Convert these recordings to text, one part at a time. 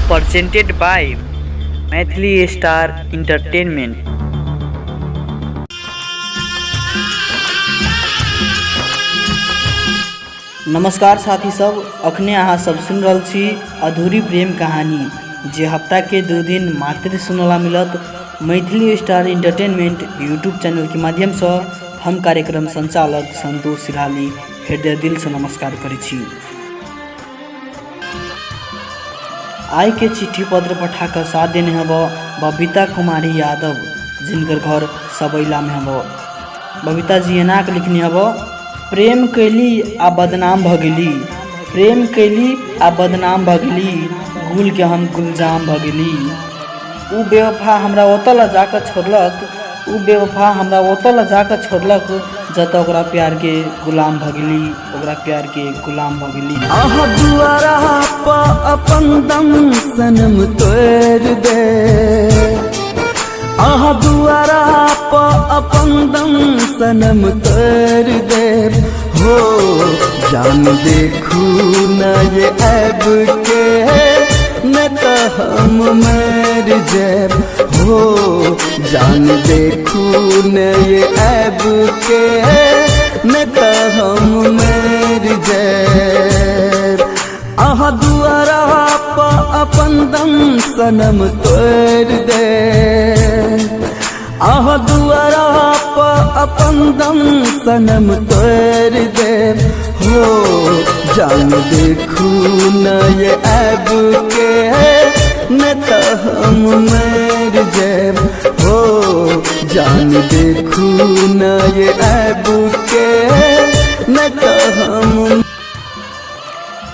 presented by Maithili star entertainment. नमस्कार साथी सब, अखने अहाँ सब सुन रहल छी अधूरी प्रेम कहानी, जे हफ्ता के 2 दिन मात्र सुनला मिलत Maithili star entertainment YouTube channel के माध्यम से। हम कार्यक्रम संचालक संतोष सिराली हृदय दिल से नमस्कार करै छी। आई के चिट्ठी पत्र पठा कर साथ देने हब बबीता कुमारी यादव, जिनकर घर सबैला में हब। बबीता जी एना के लिखनी हब, प्रेम कैली आ बदनाम भगली, प्रेम कैली आ बदनाम भगली, गुल के हम गुलजाम भगली। उ बेवफा हमरा ओतल जाकर छोड़लक, उ बेवफा हमरा ओतल जाकर छोड़लक, जत ओकरा प्यार के गुलाम भगली, ओकरा प्यार के गुलाम भगली। आह दुआरा पा अपन दम सनम तोड़ दे, आह दुआरा पा अपन दम सनम तोड़ दे। हो जान देखू न ये ऐब के, न तो हम मर जाब। हो जान देखू न ये ऐब के, न तो हम मर जाब। आह दुआरा पा अपन दम सनम तोड़ दे, आह दुआरा पा अपन दम सनम तोड़ दे। हो जान देखू न ये ऐब के, न तो हम मर जाब। हो जान देखू न ये ऐब के, न तो हम।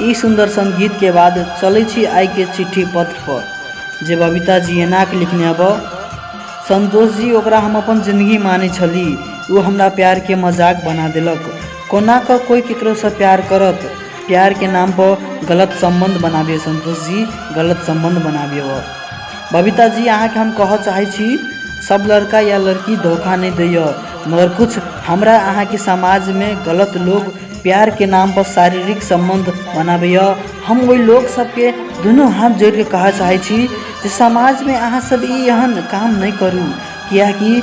ई सुंदर संगीत के बाद चलै छी आई के चिट्ठी पत्र पर, जे बबीता जी एना के लिखने हब। संतोष जी, ओकरा हम अपन जिंदगी माने छली, वो हमरा प्यार के मजाक बना देलक। कोना का कोई केकरो से प्यार करत, प्यार के नाम पर गलत संबंध बनाबे। संतोष जी, गलत संबंध बनाबे। बबीता जी, अहाँ के हम कह चाहे छी, सब लड़का या लड़की धोखा नहीं दैय, मगर कुछ हमरा अहाँ के समाज में गलत लोग प्यार के नाम पर शारीरिक संबंध बनाबे। हम वही लोग सबके दोनों हाथ जोड़ के कह चाहे छी जे समाज में अहाँ सब ई एहन काम नहीं करू, कियाकि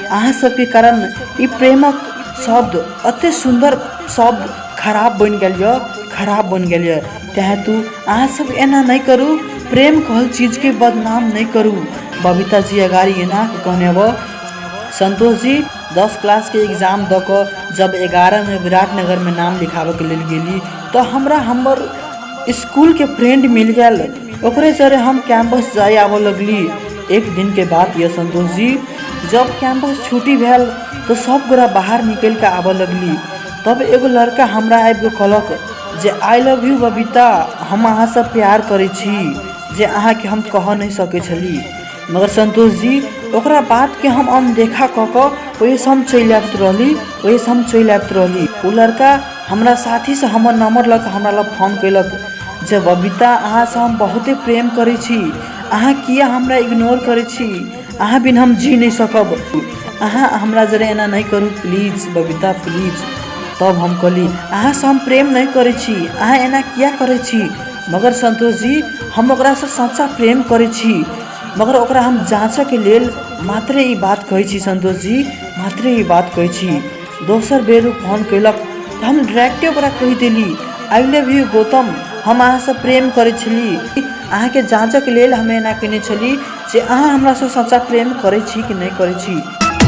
अहाँ सबके कारण ई प्रेमक शब्द अति सुंदर शब्द खराब बन गया, खराब बन गया। तेहेतु अहाँ सब एना नहीं करू, प्रेम कहल चीज के बदनाम नहीं करू। बबीता जी अगाड़ी एना कहने अब, संतोष जी 10 क्लास के एग्जाम द के जब 11 में विराटनगर में नाम लिखावे के लेल गेली, तो हमरा हमर स्कूल के फ्रेंड मिल गया, ओकरे जरे हम कैंपस जाए आवे लगली। एक दिन के बात ये संतोष जी, जब कैंपस छुट्टी भेल तो सब गोरा बाहर निकल के आवे लगली। तब एगो लड़का हमरा आबि के कहलक जे आई लव यू बबीता, हम अहाँ से प्यार करे छी, जे अहाँ के हम कह नहीं सके छली। मगर संतोष जी, ओकरा बात के हम अनदेखा क के वही से हम चल आबत रहली, वही से हम चल आबत रहली। उ लड़का हमरा साथी से हमर नंबर लग हमरा लग फोन कैलक जे बबीता, अहाँ से हम बहुते प्रेम करे छी, अहाँ किया हमरा इग्नोर करे छी, अहाँ बिन हम जी नहीं सकब, अहाँ हमरा जरे एना नहीं करू प्लीज बबीता प्लीज। तब हम कहली, अहाँ से हम प्रेम नहीं करे छी, अहाँ एना किया करे छी। मगर संतोष जी, हम ओकरा से सच्चा प्रेम करे छी, मगर ओकरा हम जांच के लेल मात्र ई बात कहे छी। संतोष जी, मात्र ई बात कहे छी। दोसर बेर फोन कैलक तो हम डायरेक्टे ओकरा कह देली, आई लव यू गौतम, हम अहाँ से प्रेम करे छली, अहाँ के जांच के लेल हम एना कहने छली जे अहाँ हमरा से सच्चा प्रेम करे छी कि नहीं करे छी।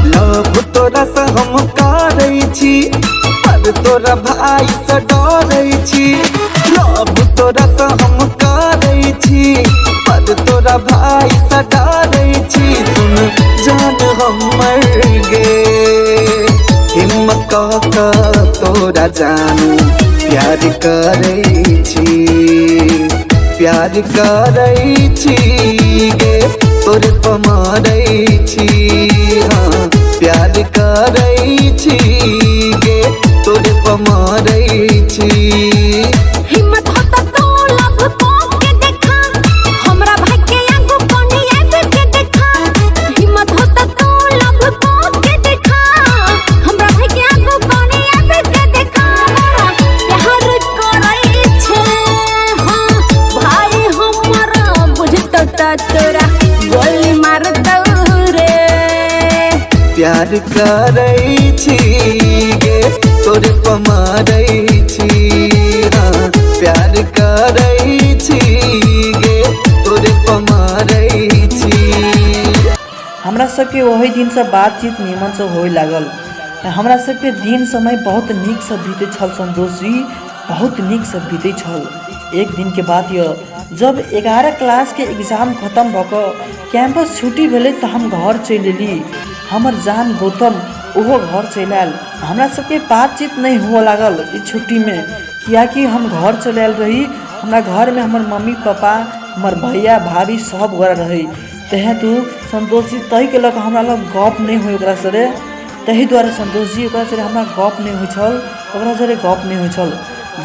लव तोरा से हम करे छी, पर तोरा भाई से डरे छी। लव तोरा से हम करे छी, पर तोरा भाई से डरे छी। सुन जान हम मर गे, हिम्मत का तोरा जानू प्यार करे छी, प्यार करे छी गे, तोरे पमारे छी। हाँ प्यार करे छी गे, तोरे पमारे छी। हिम्मत होता तो लव को के देखा, हमरा भाई के आगू कोनी आबे के देखा। हिम्मत होता तो लव को के देखा, हमरा भाई के आगू कोनी आबे के देखा। प्यार करे छे, हां भाई हमरा प्यार करै छी गे तोरे पमारै छी हाँ प्यार करै छी गे तोरे पमारै छी। हमरा सबके वही दिन से बातचीत निमन से होए लागल। हमरा सबके दिन समय बहुत नीक से बीते छल संतोष जी, बहुत नीक से बीते छल। एक दिन के बात यह जब 11 क्लास के एग्जाम खत्म भक कैंपस छुट्टी भेले तो हम घर चल एली। हमर जान गौतम ओहो घर चल आयल। हमरा सबके बातचीत नहीं हुआ लागल इस छुट्टी में, कियाकि हम घर चल आयल रही। हमरा घर में हमर मम्मी पापा हमर भैया भाभी सब गोरा रही। तहे तू संतोष जी तही के लग हमरा लग गप नहीं हुई ओकरा सरे, तही द्वारा संतोष जी ओकरा सरे हमरा गप नहीं हुई छल, ओकरा सरे गप नहीं हुई छल।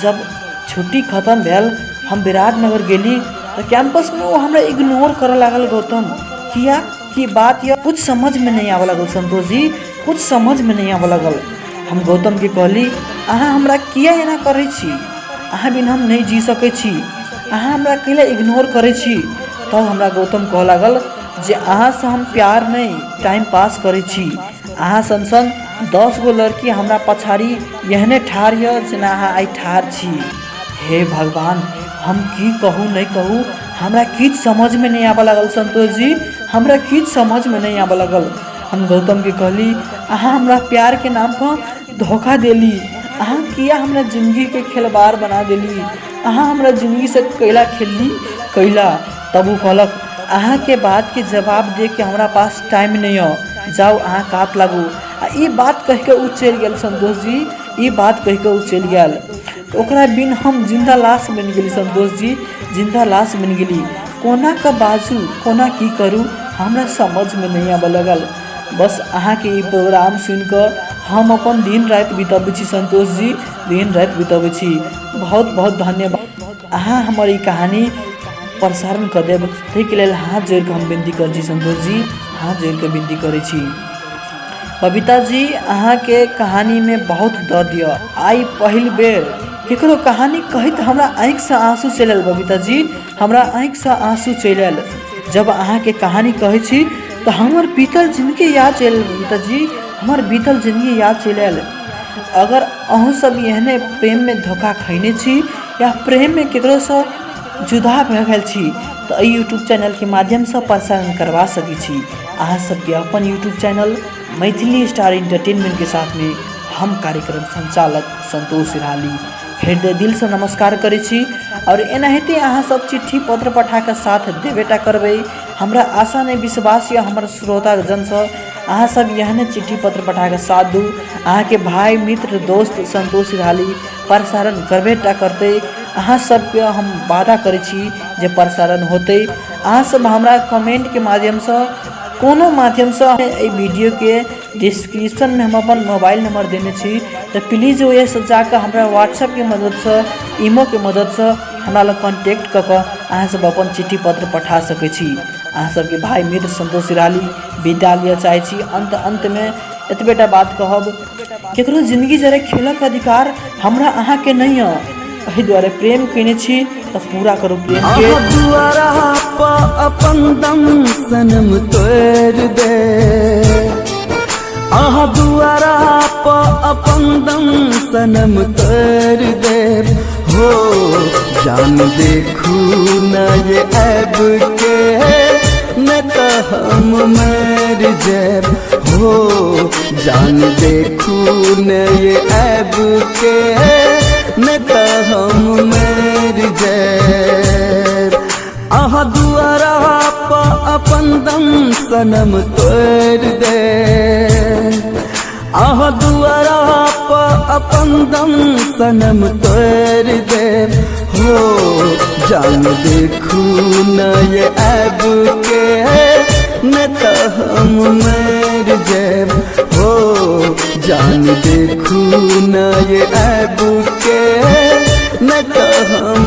जब छुट्टी खत्म भेल हम विराटनगर गेली तो कैंपस में वो हमरा इग्नोर करे लागल गौतम। किया की बात या कुछ समझ में नहीं आवे लागल संतोष जी, कुछ समझ में नहीं आवे लागल। हम गौतम के कहली अहाँ हमरा किया एना करे छी, अहाँ बिन हम नहीं जी सके छी, अहाँ हमरा कैला इग्नोर करे छी। तब हमरा गौतम कह लागल जे अहाँ से हम प्यार नहीं टाइम पास करे छी। अहाँ सन सन 10 गो लड़की हमरा पछाड़ी एहने ठार य जेना अहाँ आई ठार छी। हे भगवान हम की कहूँ नहीं कहूँ, हमरा किछ समझ में नहीं आवे लागल संतोष जी, हमरा किछ समझ में नहीं आवे लागल। हम गौतम के कहली अहाँ हमरा प्यार के नाम पर धोखा देली, अहाँ किया हमरा जिंदगी के खिलवाड़ बना देली, अहाँ हमरा जिंदगी से कैला खेलली कैला। तब वो कहलक अहाँ के बात के जवाब दे के हमरा पास टाइम नहीं हो, जाओ अहाँ काट लागू। आ ई बात कह के उ चल गया संतोष जी, ई बात कह के उ चल गया। ओकरा बिन हम जिंदा लाश बन गेली संतोष जी, जिंदा लाश बन गेली। कोना का बाजू कोना की करूँ हमरा समझ में नहीं आवे लगल। बस अहाँ के ई प्रोग्राम सुन कर हम अपन दिन रात बिताबै छी संतोष जी, दिन रात बिताबै छी। बहुत बहुत धन्यवाद। अहाँ हमर ई कहानी प्रसारण कर देब ताहिके लेल हाथ जोड़ के हम विनती कर छी संतोष जी, हाथ जोड़ के विनती करे छी। बबीता जी अहाँ के कहानी में बहुत दर्द य। आई पहिल बेर केकरो कहानी कहित हमरा आँख से आंसू चल आयल। बबीता जी हमरा आँख से आंसू चल आयल जब अहाँ के कहानी कहे छी तो हमर बीतल जिंदगी याद चल। बबीता जी हमर बीतल जिंदगी याद चल आयल। अगर अहूँ सब एहने प्रेम में धोखा खैने छी या प्रेम में केकरो से जुदा भऽ गेल छी तो यूट्यूब चैनल के माध्यम से प्रसारण करवा सकी छी। अहाँ सबके अपन YouTube channel Maithili star entertainment के साथ में हम कार्यक्रम संचालक संतोष सिराली हृदय दिल से नमस्कार करे छी। और एनाहिते अहाँ सब चिट्ठी पत्र पठा के साथ देबेटा करबे। हमरा आशा नहीं विश्वास या हमारे श्रोता जन से अहाँ सब एहने चिट्ठी पत्र पठा के साथ दू। अहाँ के भाई मित्र दोस्त संतोष सिराली प्रसारण करबेटा करते। अहाँ सबके हम वादा करे छी जे प्रसारण होते। अहाँ सब हमरा कमेंट के माध्यम से कोनो माध्यम से ए वीडियो के डिस्क्रिप्शन में हम अपन मोबाइल नंबर देने छी तो प्लीज वह से जाकर हमरा व्हाट्सएप के मदद से ईमो के मदद से हमरा लग कॉन्टेक्ट कर अहाँ सब अपन चिट्ठी पत्र पठा सके छी। अहाँ सबके भाई मित्र संतोष सिराली विदा लिया चाहे छी। अंत में एतबेटा बात कहब केकरो जिंदगी जरे खेलक अधिकार हमरा अहाँ के नहीं है, एहि द्वारे प्रेम कने छी तो पूरा करो प्रेम के। दुआरा पा अपन दम सनम तोड़ दे, आहा दुआरा पा अपन दम सनम तोड़ दे। हो जान देखू न ये ऐब के न तो हम मर जाब। हो जान देखू न ये ऐब के न तो हम मर जाब। आहा दुआरा पा अपन दम सनम तोड़ दे, आहा दुआरा पा अपन दम सनम तोड़ दे। हो जान देखू न ये ऐब के न तो हम मर जाब। हो जान देखू न ये ऐब के न तो हम